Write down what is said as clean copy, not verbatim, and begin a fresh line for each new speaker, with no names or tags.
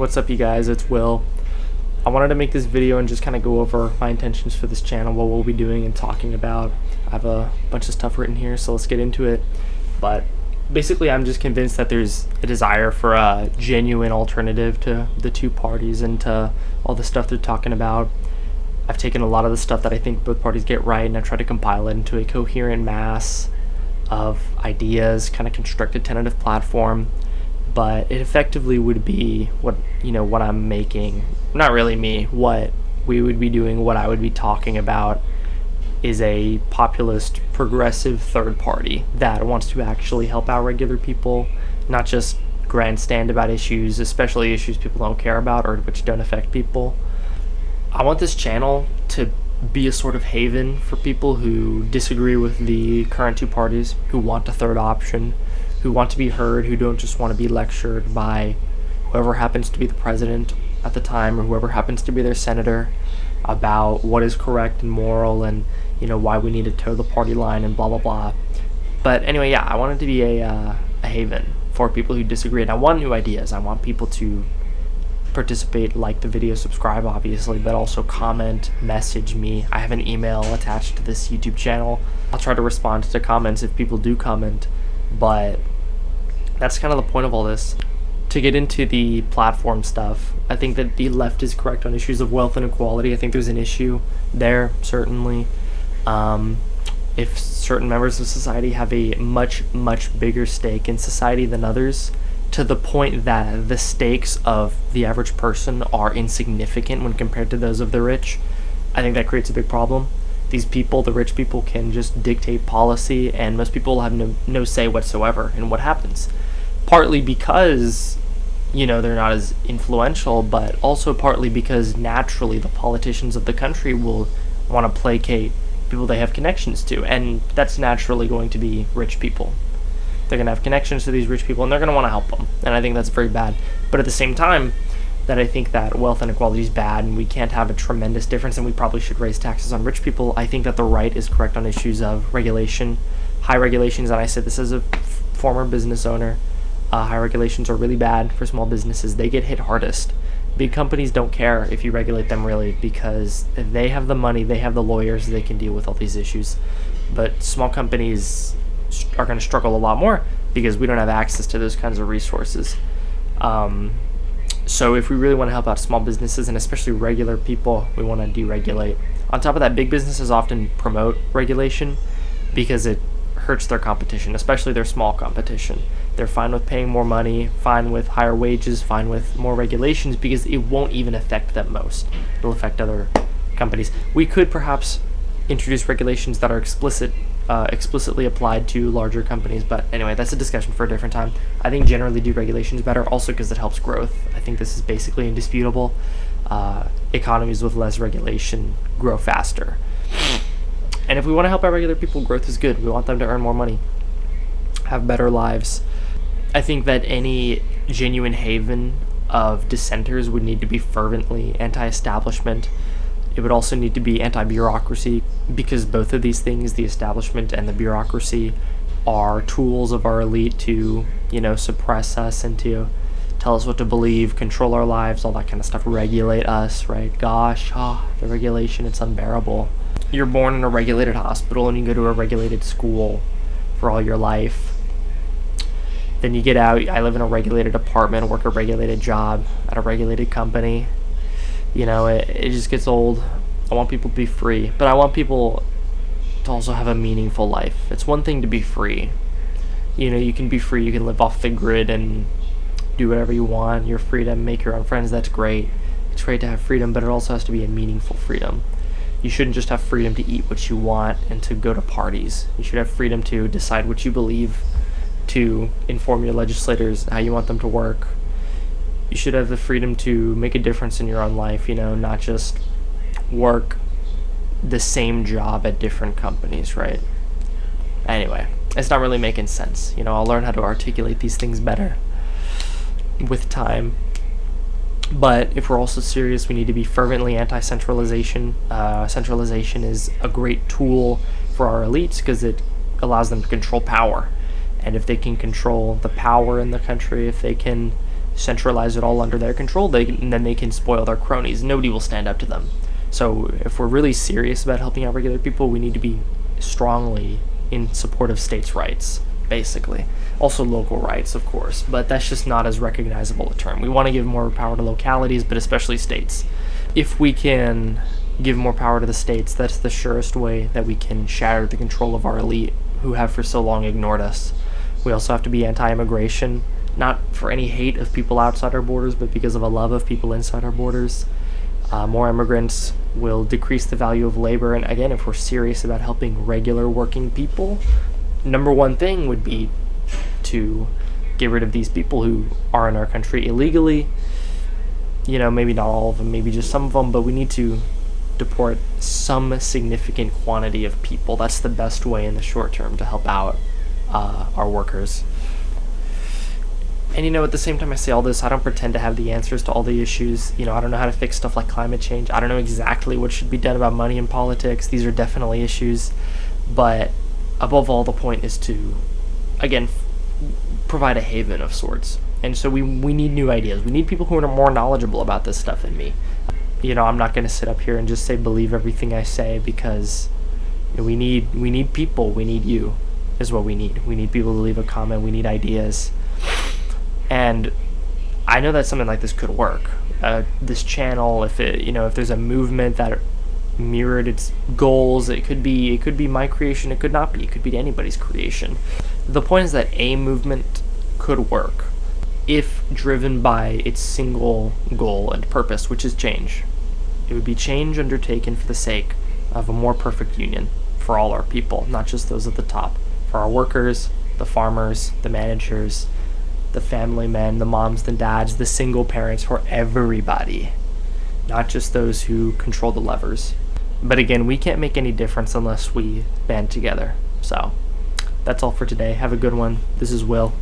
What's up, you guys? It's Will. I wanted to make this video and just kind of go over my intentions for this channel, what we'll be doing and talking about. I have a bunch of stuff written here, so let's get into it. But basically, I'm just convinced that there's a desire for a genuine alternative to the two parties and to all the stuff they're talking about. I've taken a lot of the stuff that I think both parties get right, and I've tried to compile it into a coherent mass of ideas, kind of construct a tentative platform. But it effectively would be what I'm making, not really me, what we would be doing, what I would be talking about is a populist, progressive third party that wants to actually help out regular people, not just grandstand about issues, especially issues people don't care about or which don't affect people. I want this channel to be a sort of haven for people who disagree with the current two parties, who want a third option, who want to be heard, who don't just want to be lectured by whoever happens to be the president at the time or whoever happens to be their senator about what is correct and moral and why we need to toe the party line and blah blah blah. But anyway, yeah, I want it to be a haven for people who disagree, and I want new ideas. I want people to participate, like the video, subscribe obviously, but also comment, message me. I have an email attached to this YouTube channel. I'll try to respond to comments if people do comment, but that's kind of the point of all this. To get into the platform stuff, I think that the left is correct on issues of wealth and equality. I think there's an issue there, certainly. If certain members of society have a much bigger stake in society than others, to the point that the stakes of the average person are insignificant when compared to those of the rich, I think that creates a big problem. These people, the rich people, can just dictate policy, and most people have no say whatsoever in what happens. Partly because, they're not as influential, but also partly because naturally the politicians of the country will want to placate people they have connections to, and that's naturally going to be rich people. They're going to have connections to these rich people, and they're going to want to help them, and I think that's very bad. But at the same time, that I think that wealth inequality is bad, and we can't have a tremendous difference, and we probably should raise taxes on rich people. I think that the right is correct on issues of regulation, high regulations, and I said this as a former business owner. High regulations are really bad for small businesses. They get hit hardest. Big companies don't care if you regulate them, really, because they have the money, they have the lawyers, they can deal with all these issues. But small companies are going to struggle a lot more because we don't have access to those kinds of resources. So if we really want to help out small businesses, and especially regular people, we want to deregulate. On top of that, big businesses often promote regulation because it hurts their competition, especially their small competition. They're fine with paying more money, fine with higher wages, fine with more regulations, because it won't even affect them most. It'll affect other companies. We could perhaps introduce regulations that are explicitly applied to larger companies, but anyway, that's a discussion for a different time. I think generally deregulation is better, also because it helps growth. I think this is basically indisputable. Economies with less regulation grow faster. And if we want to help our regular people, growth is good. We want them to earn more money, have better lives. I think that any genuine haven of dissenters would need to be fervently anti-establishment. It would also need to be anti-bureaucracy, because both of these things, the establishment and the bureaucracy, are tools of our elite to, suppress us and to tell us what to believe, control our lives, all that kind of stuff, regulate us, right? Gosh, the regulation, it's unbearable. You're born in a regulated hospital and you go to a regulated school for all your life. Then you get out. I live in a regulated apartment, work a regulated job at a regulated company. It just gets old. I want people to be free, but I want people to also have a meaningful life. It's one thing to be free. You can be free, you can live off the grid and do whatever you want. You're free to make your own friends, that's great. It's great to have freedom, but it also has to be a meaningful freedom. You shouldn't just have freedom to eat what you want and to go to parties. You should have freedom to decide what you believe, to inform your legislators how you want them to work. You should have the freedom to make a difference in your own life, not just work the same job at different companies, right? Anyway, it's not really making sense. I'll learn how to articulate these things better with time. But if we're also serious, we need to be fervently anti-centralization. Centralization is a great tool for our elites because it allows them to control power. And if they can control the power in the country, if they can centralize it all under their control, and then they can spoil their cronies. Nobody will stand up to them. So if we're really serious about helping out regular people, we need to be strongly in support of states' rights, basically. Also local rights, of course, but that's just not as recognizable a term. We want to give more power to localities, but especially states. If we can give more power to the states, that's the surest way that we can shatter the control of our elite who have for so long ignored us. We also have to be anti-immigration, not for any hate of people outside our borders, but because of a love of people inside our borders. More immigrants will decrease the value of labor, and again, if we're serious about helping regular working people, number one thing would be to get rid of these people who are in our country illegally. Maybe not all of them, maybe just some of them, but we need to deport some significant quantity of people. That's the best way in the short term to help out our workers. And at the same time I say all this, I don't pretend to have the answers to all the issues. I don't know how to fix stuff like climate change. I don't know exactly what should be done about money in politics. These are definitely issues. But above all, the point is to, again, provide a haven of sorts. And so we need new ideas. We need people who are more knowledgeable about this stuff than me. I'm not going to sit up here and just say believe everything I say, because we need people. We need you is what we need. We need people to leave a comment. We need ideas. And I know that something like this could work. This channel, if there's a movement that mirrored its goals, it could be my creation. It could not be. It could be anybody's creation. The point is that a movement could work if driven by its single goal and purpose, which is change. It would be change undertaken for the sake of a more perfect union for all our people, not just those at the top. For our workers, the farmers, the managers, the family men, the moms, the dads, the single parents, for everybody, not just those who control the levers. But again, we can't make any difference unless we band together. So that's all for today. Have a good one. This is Will.